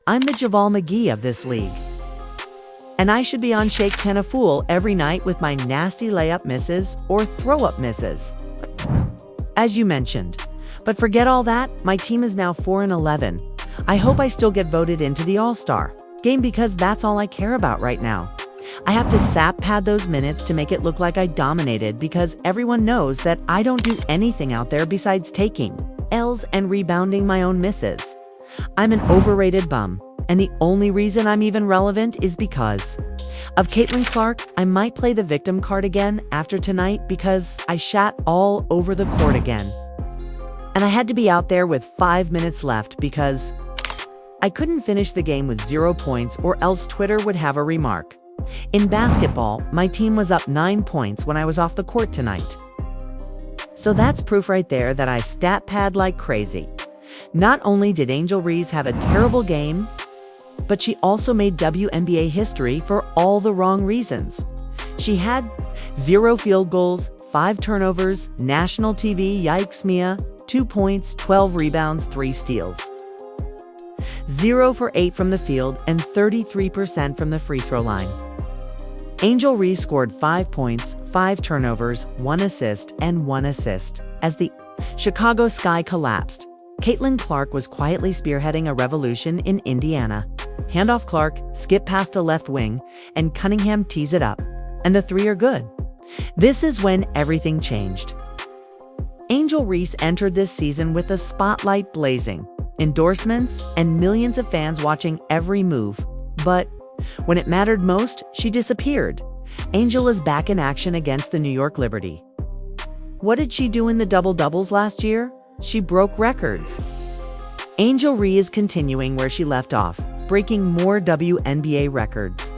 I'm the Javal McGee of this league. And I should be on Shake 10 a fool every night with my nasty layup misses or throw-up misses. As you mentioned. But forget all that, my team is now 4-11. I hope I still get voted into the All-Star game because that's all I care about right now. I have to sap pad those minutes to make it look like I dominated because everyone knows that I don't do anything out there besides taking L's and rebounding my own misses. I'm an overrated bum, and the only reason I'm even relevant is because of Caitlin Clark. I might play the victim card again after tonight because I shat all over the court again. And I had to be out there with 5 minutes left because I couldn't finish the game with 0 points or else Twitter would have a remark. In basketball, my team was up 9 points when I was off the court tonight. So that's proof right there that I stat pad like crazy. Not only did Angel Reese have a terrible game, but she also made WNBA history for all the wrong reasons. She had 0 field goals, 5 turnovers, national TV, yikes Mia, 2 points, 12 rebounds, 3 steals. 0 for 8 from the field and 33% from the free throw line. Angel Reese scored 5 points, 5 turnovers, 1 assist, and 1 assist. As the Chicago sky collapsed, Caitlin Clark was quietly spearheading a revolution in Indiana. Handoff Clark, skip past a left wing, and Cunningham tees it up. And the 3 are good. This is when everything changed. Angel Reese entered this season with the spotlight blazing, endorsements, and millions of fans watching every move. But when it mattered most, she disappeared. Angel is back in action against the New York Liberty. What did she do in the double-doubles last year? She broke records. Angel Reese is continuing where she left off, breaking more WNBA records.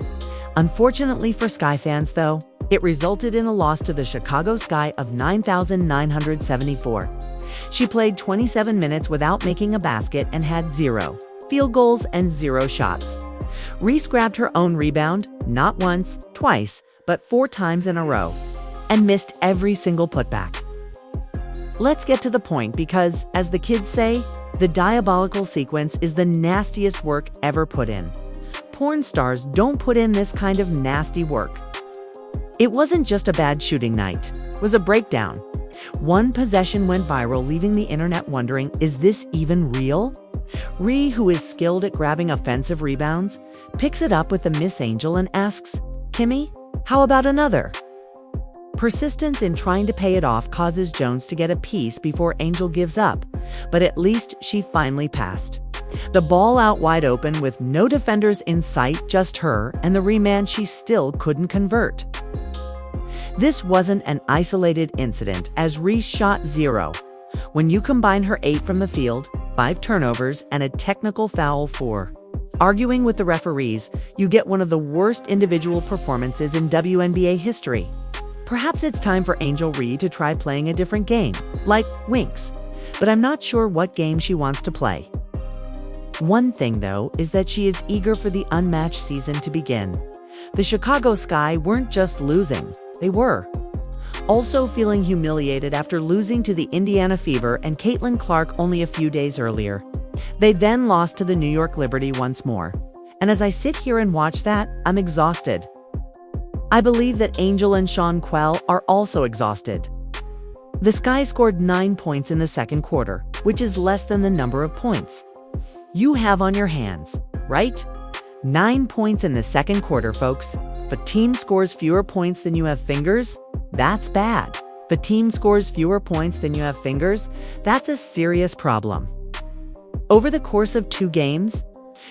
Unfortunately for Sky fans, though, it resulted in a loss to the Chicago Sky of 9,974. She played 27 minutes without making a basket and had 0 field goals and 0 shots. Reese grabbed her own rebound, not once, twice, but 4 times in a row, and missed every single putback. Let's get to the point because, as the kids say, the diabolical sequence is the nastiest work ever put in. Porn stars don't put in this kind of nasty work. It wasn't just a bad shooting night. It was a breakdown. One possession went viral, leaving the internet wondering, is this even real? Ree, who is skilled at grabbing offensive rebounds, picks it up with the Miss Angel and asks, "Kimmy, how about another?" Persistence in trying to pay it off causes Jones to get a piece before Angel gives up, but at least she finally passed. The ball out wide open with no defenders in sight, just her and the reman she still couldn't convert. This wasn't an isolated incident, as Reese shot 0. When you combine her 8 from the field, 5 turnovers, and a technical foul for arguing with the referees, you get one of the worst individual performances in WNBA history. Perhaps it's time for Angel Reese to try playing a different game, like Winx, but I'm not sure what game she wants to play. One thing, though, is that she is eager for the unmatched season to begin. The Chicago Sky weren't just losing, they were also feeling humiliated after losing to the Indiana Fever and Caitlin Clark only a few days earlier. They then lost to the New York Liberty once more. And as I sit here and watch that, I'm exhausted. I believe that Angel and Sean Quell are also exhausted. The Sky scored 9 points in the second quarter, which is less than the number of points you have on your hands, right? 9 points in the second quarter, folks. If a team scores fewer points than you have fingers, that's bad. If a team scores fewer points than you have fingers, that's a serious problem. Over the course of 2 games,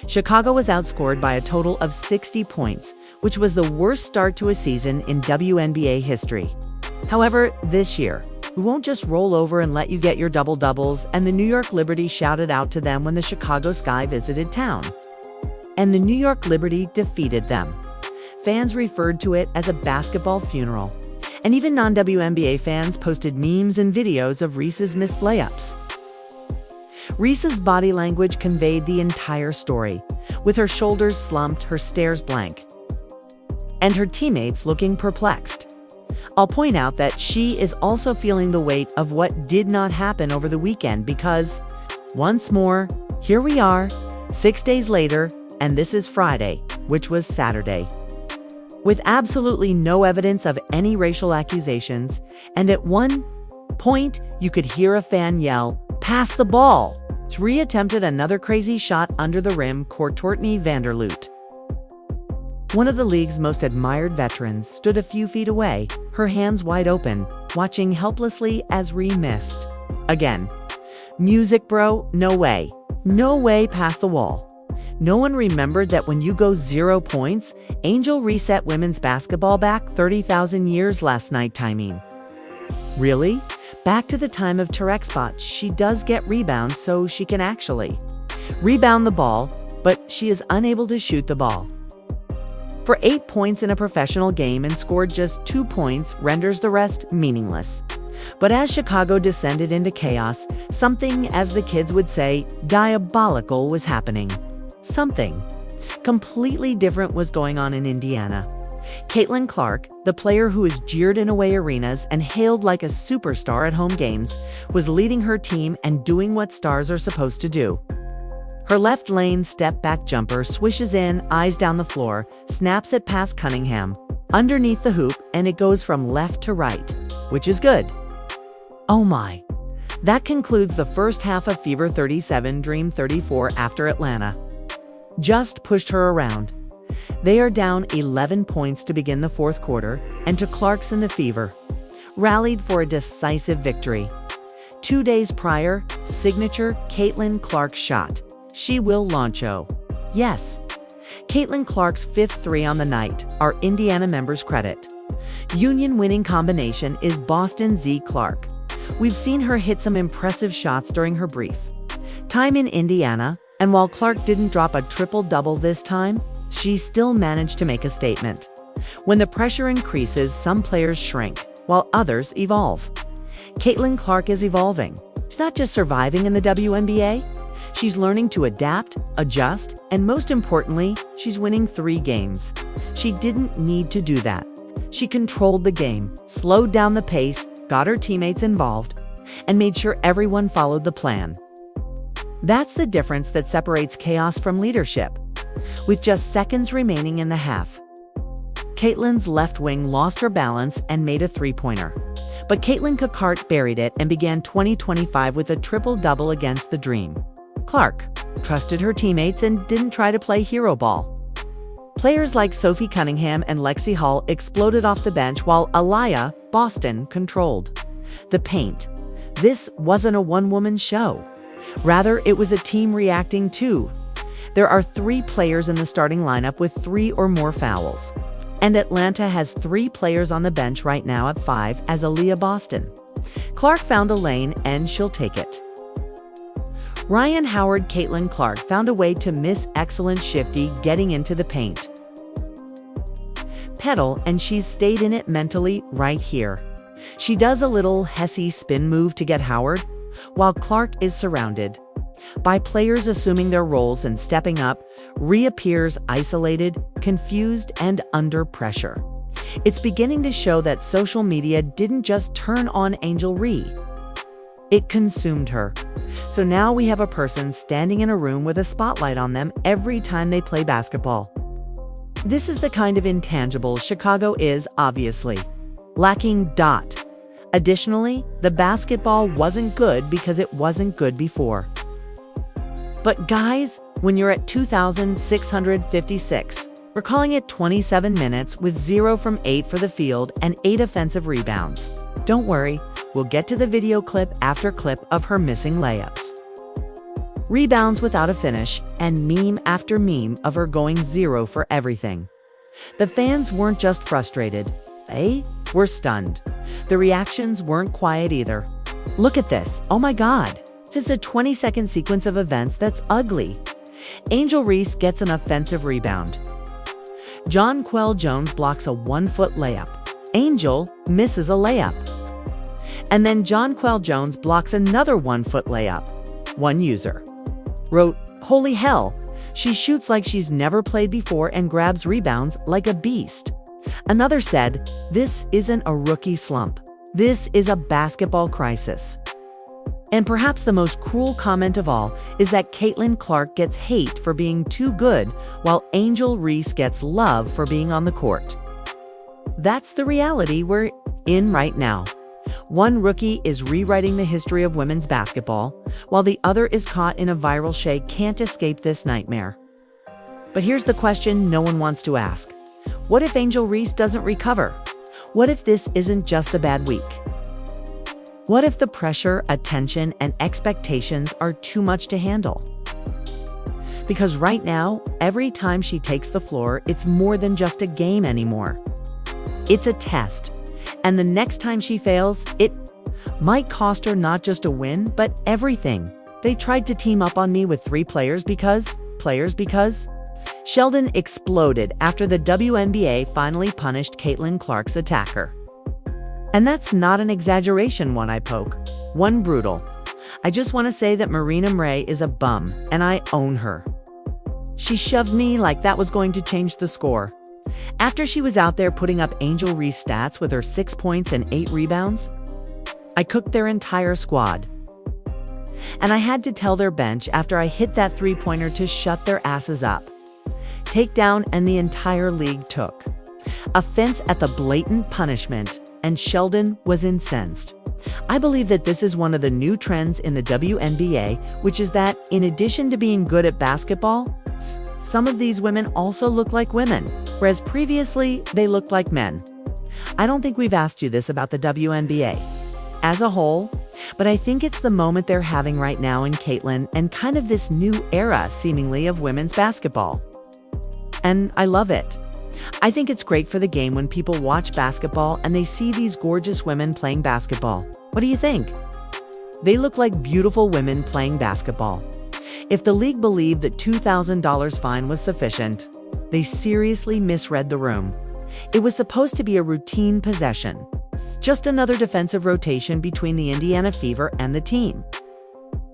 Chicago was outscored by a total of 60 points, which was the worst start to a season in WNBA history. However, this year, we won't just roll over and let you get your double-doubles, and the New York Liberty shouted out to them when the Chicago Sky visited town. And the New York Liberty defeated them. Fans referred to it as a basketball funeral, and even non-WNBA fans posted memes and videos of Reese's missed layups. Reese's body language conveyed the entire story, with her shoulders slumped, her stares blank, and her teammates looking perplexed. I'll point out that she is also feeling the weight of what did not happen over the weekend because, once more, here we are, 6 days later, and this is Friday, which was Saturday. With absolutely no evidence of any racial accusations, and at one point, you could hear a fan yell, "Pass the ball!" She attempted another crazy shot under the rim, Courtney Vanderloot. One of the league's most admired veterans stood a few feet away, her hands wide open, watching helplessly as Ree missed. Again. Music, bro? No way. No way past the wall. No one remembered that when you go 0 points, Angel Reese women's basketball back 30,000 years last night timing. Really? Back to the time of Tarek spots, she does get rebounds so she can actually rebound the ball, but she is unable to shoot the ball. For 8 points in a professional game and scored just 2 points renders the rest meaningless. But as Chicago descended into chaos, something, as the kids would say, diabolical was happening. Something completely different was going on in Indiana. Caitlin Clark, the player who is jeered in away arenas and hailed like a superstar at home games, was leading her team and doing what stars are supposed to do. Her left lane step-back jumper swishes in, eyes down the floor, snaps it past Cunningham, underneath the hoop, and it goes from left to right, which is good. Oh my. That concludes the first half of Fever 37 Dream 34 after Atlanta just pushed her around. They are down 11 points to begin the fourth quarter, and to Clark's in the Fever rallied for a decisive victory. 2 days prior, signature Caitlin Clark shot. She will launcho. Yes. Caitlin Clark's fifth three on the night, our Indiana members credit. Union winning combination is Boston Z Clark. We've seen her hit some impressive shots during her brief time in Indiana, and while Clark didn't drop a triple-double this time, she still managed to make a statement. When the pressure increases, some players shrink, while others evolve. Caitlin Clark is evolving. She's not just surviving in the WNBA, she's learning to adapt, adjust, and most importantly, she's winning 3 games. She didn't need to do that. She controlled the game, slowed down the pace, got her teammates involved, and made sure everyone followed the plan. That's the difference that separates chaos from leadership. With just seconds remaining in the half, Caitlin's left wing lost her balance and made a three-pointer. But Caitlin Clark buried it and began 2025 with a triple-double against the Dream. Clark trusted her teammates and didn't try to play hero ball. Players like Sophie Cunningham and Lexi Hall exploded off the bench while Aliyah Boston controlled the paint. This wasn't a one-woman show. Rather, it was a team reacting too. There are 3 players in the starting lineup with 3 or more fouls. And Atlanta has 3 players on the bench right now at 5 as Aliyah Boston. Clark found a lane and she'll take it. Ryan Howard Caitlin Clark found a way to miss excellent shifty getting into the paint. Pedal, and she's stayed in it mentally right here. She does a little Hesse spin move to get Howard, while Clark is surrounded by players assuming their roles and stepping up, reappears isolated, confused, and under pressure. It's beginning to show that social media didn't just turn on Angel Reese. It consumed her. So now we have a person standing in a room with a spotlight on them every time they play basketball. This is the kind of intangible Chicago is, obviously, lacking. Additionally, the basketball wasn't good because it wasn't good before. But guys, when you're at 2,656, we're calling it 27 minutes with 0 from 8 for the field and 8 offensive rebounds. Don't worry, we'll get to the video clip after clip of her missing layups, rebounds without a finish, and meme after meme of her going 0 for everything. The fans weren't just frustrated, they were stunned. The reactions weren't quiet either. Look at this, oh my God. It's a 20-second sequence of events that's ugly. Angel Reese gets an offensive rebound. Jonquel Jones blocks a 1-foot layup. Angel misses a layup. And then Jonquel Jones blocks another 1-foot layup. One user wrote, "Holy hell, she shoots like she's never played before and grabs rebounds like a beast." Another said, "This isn't a rookie slump. This is a basketball crisis." And perhaps the most cruel comment of all is that Caitlin Clark gets hate for being too good, while Angel Reese gets love for being on the court. That's the reality we're in right now. One rookie is rewriting the history of women's basketball, while the other is caught in a viral Shea can't escape this nightmare. But here's the question no one wants to ask. What if Angel Reese doesn't recover? What if this isn't just a bad week? What if the pressure, attention, and expectations are too much to handle? Because right now, every time she takes the floor, it's more than just a game anymore. It's a test. And the next time she fails, it might cost her not just a win, but everything. They tried to team up on me with 3 players because Sheldon exploded after the WNBA finally punished Caitlin Clark's attacker. And that's not an exaggeration, one eye poke. One brutal. I just want to say that Marina Murray is a bum, and I own her. She shoved me like that was going to change the score. After she was out there putting up Angel Reese stats with her 6 points and 8 rebounds, I cooked their entire squad. And I had to tell their bench after I hit that 3-pointer to shut their asses up. Takedown, and the entire league took offense at the blatant punishment, and Sheldon was incensed. I believe that this is one of the new trends in the WNBA, which is that, in addition to being good at basketball, some of these women also look like women, whereas previously they looked like men. I don't think we've asked you this about the WNBA as a whole, but I think it's the moment they're having right now in Caitlin and kind of this new era, seemingly, of women's basketball. And I love it. I think it's great for the game when people watch basketball and they see these gorgeous women playing basketball. What do you think? They look like beautiful women playing basketball. If the league believed that $2,000 fine was sufficient, they seriously misread the room. It was supposed to be a routine possession, just another defensive rotation between the Indiana Fever and the team.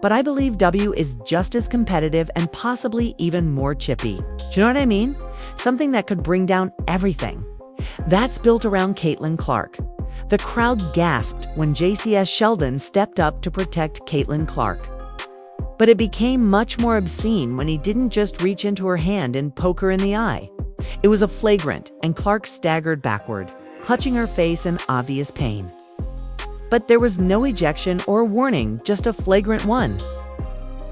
But I believe W is just as competitive and possibly even more chippy. Do you know what I mean? Something that could bring down everything. That's built around Caitlin Clark. The crowd gasped when JCS Sheldon stepped up to protect Caitlin Clark. But it became much more obscene when he didn't just reach into her hand and poke her in the eye. It was a flagrant, and Clark staggered backward, clutching her face in obvious pain. But there was no ejection or warning, just a flagrant one.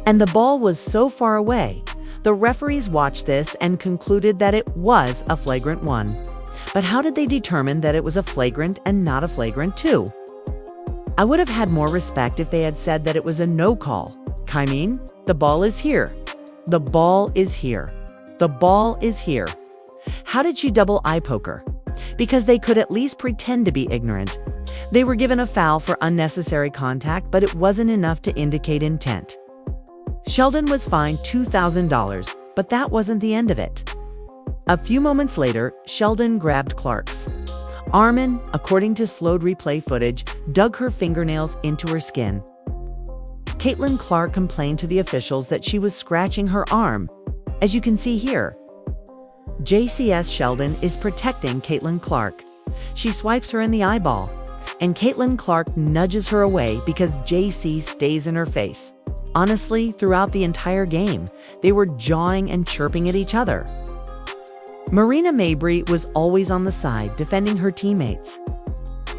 And the ball was so far away, the referees watched this and concluded that it was a flagrant one. But how did they determine that it was a flagrant and not a flagrant two? I would have had more respect if they had said that it was a no call. I mean, the ball is here. The ball is here. The ball is here. How did she double eye poker? Because they could at least pretend to be ignorant. They were given a foul for unnecessary contact, but it wasn't enough to indicate intent. Sheldon was fined $2,000, but that wasn't the end of it. A few moments later, Sheldon grabbed Clark's arm and, according to slowed replay footage, dug her fingernails into her skin. Caitlin Clark complained to the officials that she was scratching her arm, as you can see here. JCS Sheldon is protecting Caitlin Clark. She swipes her in the eyeball, and Caitlin Clark nudges her away because JC stays in her face. Honestly, throughout the entire game, they were jawing and chirping at each other. Marina Mabry was always on the side, defending her teammates.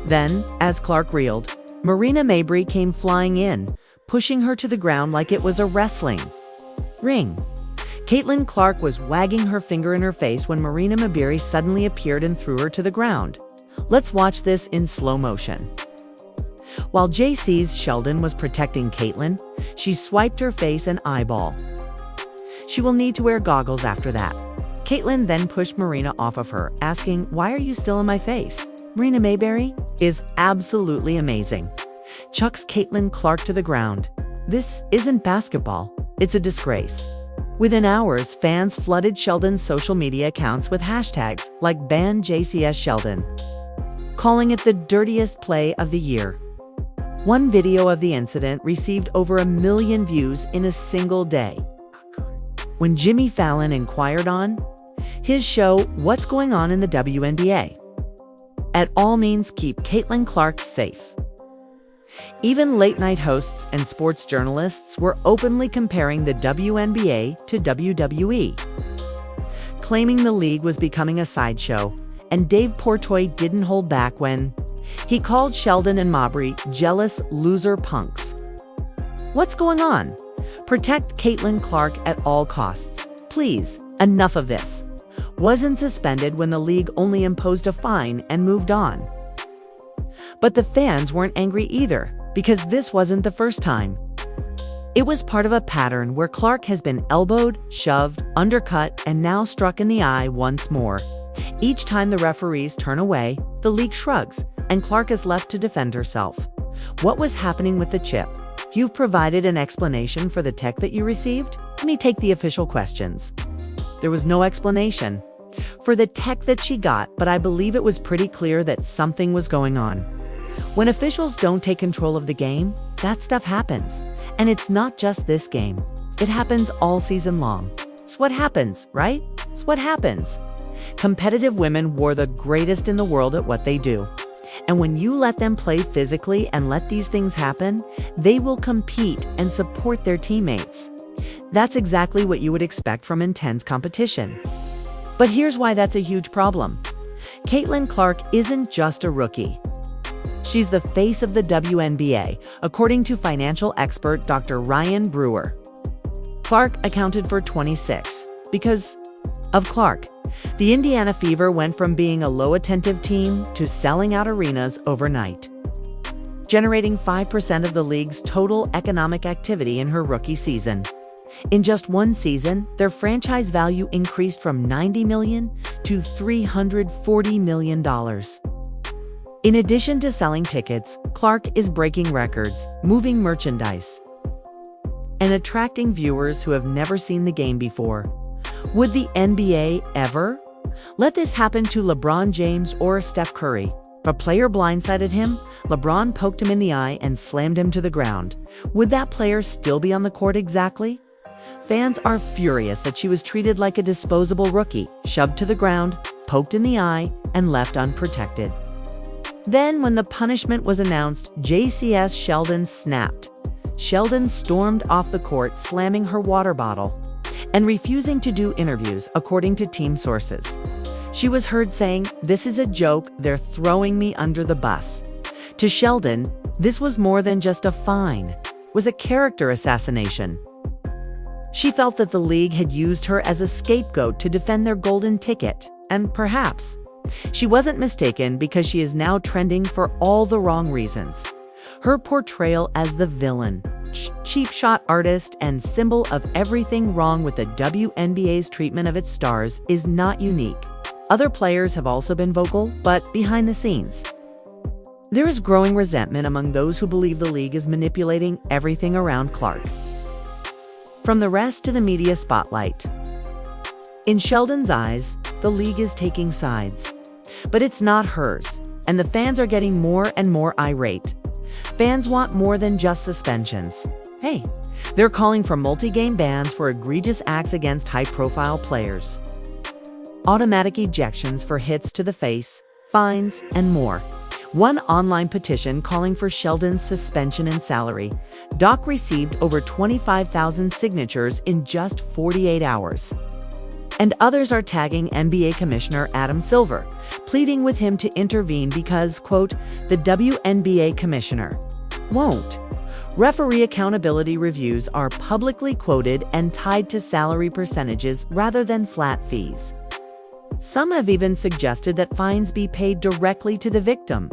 Then, as Clark reeled, Marina Mabry came flying in, pushing her to the ground like it was a wrestling ring. Caitlin Clark was wagging her finger in her face when Marina Mabry suddenly appeared and threw her to the ground. Let's watch this in slow motion. While JC's Sheldon was protecting Caitlin, she swiped her face and eyeball. She will need to wear goggles after that. Caitlin then pushed Marina off of her, asking, "Why are you still in my face?" Marina Mabry is absolutely amazing. Chucks Caitlin Clark to the ground. This isn't basketball. It's a disgrace. Within hours, fans flooded Sheldon's social media accounts with hashtags like #BanJCSSheldon, calling it the dirtiest play of the year. One video of the incident received over 1 million views in a single day. When Jimmy Fallon inquired on his show, "What's going on in the WNBA?" At all means, keep Caitlin Clark safe. Even late-night hosts and sports journalists were openly comparing the WNBA to WWE, claiming the league was becoming a sideshow, and Dave Portnoy didn't hold back when he called Sheldon and Mabry jealous loser punks. What's going on? Protect Caitlin Clark at all costs. Please, enough of this. Wasn't suspended when the league only imposed a fine and moved on. But the fans weren't angry either, because this wasn't the first time. It was part of a pattern where Clark has been elbowed, shoved, undercut, and now struck in the eye once more. Each time the referees turn away, the league shrugs, and Clark is left to defend herself. What was happening with the chip? You've provided an explanation for the tech that you received? Let me take the official questions. There was no explanation for the tech that she got, but I believe it was pretty clear that something was going on. When officials don't take control of the game, that stuff happens. And it's not just this game. It happens all season long. It's what happens, right? It's what happens. Competitive women were the greatest in the world at what they do. And when you let them play physically and let these things happen, they will compete and support their teammates. That's exactly what you would expect from intense competition. But here's why that's a huge problem. Caitlin Clark isn't just a rookie. She's the face of the WNBA, according to financial expert Dr. Ryan Brewer. Clark accounted for 26. Because of Clark, the Indiana Fever went from being a low-attentive team to selling out arenas overnight, generating 5% of the league's total economic activity in her rookie season. In just one season, their franchise value increased from $90 million to $340 million. In addition to selling tickets, Clark is breaking records, moving merchandise, and attracting viewers who have never seen the game before. Would the NBA ever let this happen to LeBron James or Steph Curry? If a player blindsided him, LeBron poked him in the eye and slammed him to the ground. Would that player still be on the court exactly? Fans are furious that she was treated like a disposable rookie, shoved to the ground, poked in the eye, and left unprotected. Then, when the punishment was announced, JCS Sheldon snapped. Sheldon stormed off the court, slamming her water bottle and refusing to do interviews, according to team sources. She was heard saying, "This is a joke, they're throwing me under the bus." To Sheldon, this was more than just a fine. It was a character assassination. She felt that the league had used her as a scapegoat to defend their golden ticket, and perhaps she wasn't mistaken, because she is now trending for all the wrong reasons. Her portrayal as the villain, cheap shot artist, and symbol of everything wrong with the WNBA's treatment of its stars is not unique. Other players have also been vocal, but behind the scenes, there is growing resentment among those who believe the league is manipulating everything around Clark, from the rest to the media spotlight. In Sheldon's eyes, the league is taking sides. But it's not hers, and the fans are getting more and more irate. Fans want more than just suspensions. Hey, they're calling for multi-game bans for egregious acts against high-profile players, automatic ejections for hits to the face, fines, and more. One online petition calling for Sheldon's suspension and salary doc received over 25,000 signatures in just 48 hours. And others are tagging NBA Commissioner Adam Silver, pleading with him to intervene because, quote, the WNBA Commissioner won't. Referee accountability reviews are publicly quoted and tied to salary percentages rather than flat fees. Some have even suggested that fines be paid directly to the victim.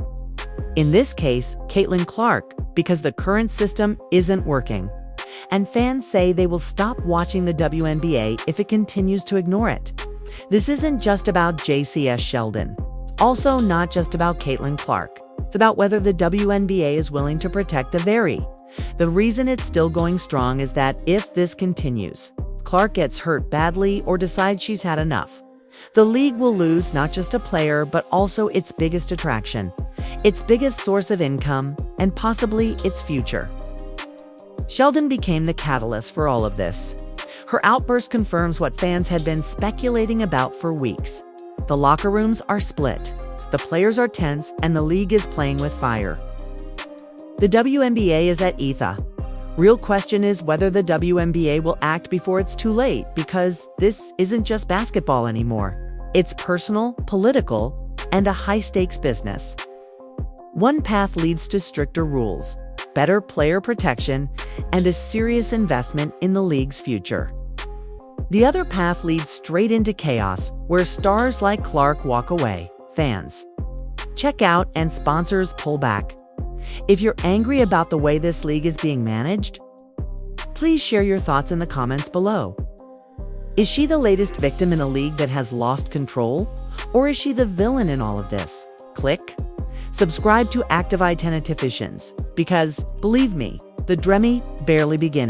In this case, Caitlin Clark, because the current system isn't working. And fans say they will stop watching the WNBA if it continues to ignore it. This isn't just about JCS Sheldon. It's also not just about Caitlin Clark. It's about whether the WNBA is willing to protect the reason it's still going strong is that if this continues, Clark gets hurt badly or decides she's had enough, the league will lose not just a player, but also its biggest attraction, its biggest source of income, and possibly its future. Sheldon became the catalyst for all of this. Her outburst confirms what fans had been speculating about for weeks. The locker rooms are split, the players are tense, and the league is playing with fire. The WNBA is at ETHA. Real question is whether the WNBA will act before it's too late, because this isn't just basketball anymore. It's personal, political, and a high-stakes business. One path leads to stricter rules, better player protection, and a serious investment in the league's future. The other path leads straight into chaos, where stars like Clark walk away, fans check out, and sponsors pull back. If you're angry about the way this league is being managed, please share your thoughts in the comments below. Is she the latest victim in a league that has lost control? Or is she the villain in all of this? Click subscribe to Active Identifications, because, believe me, the Dremi barely beginning.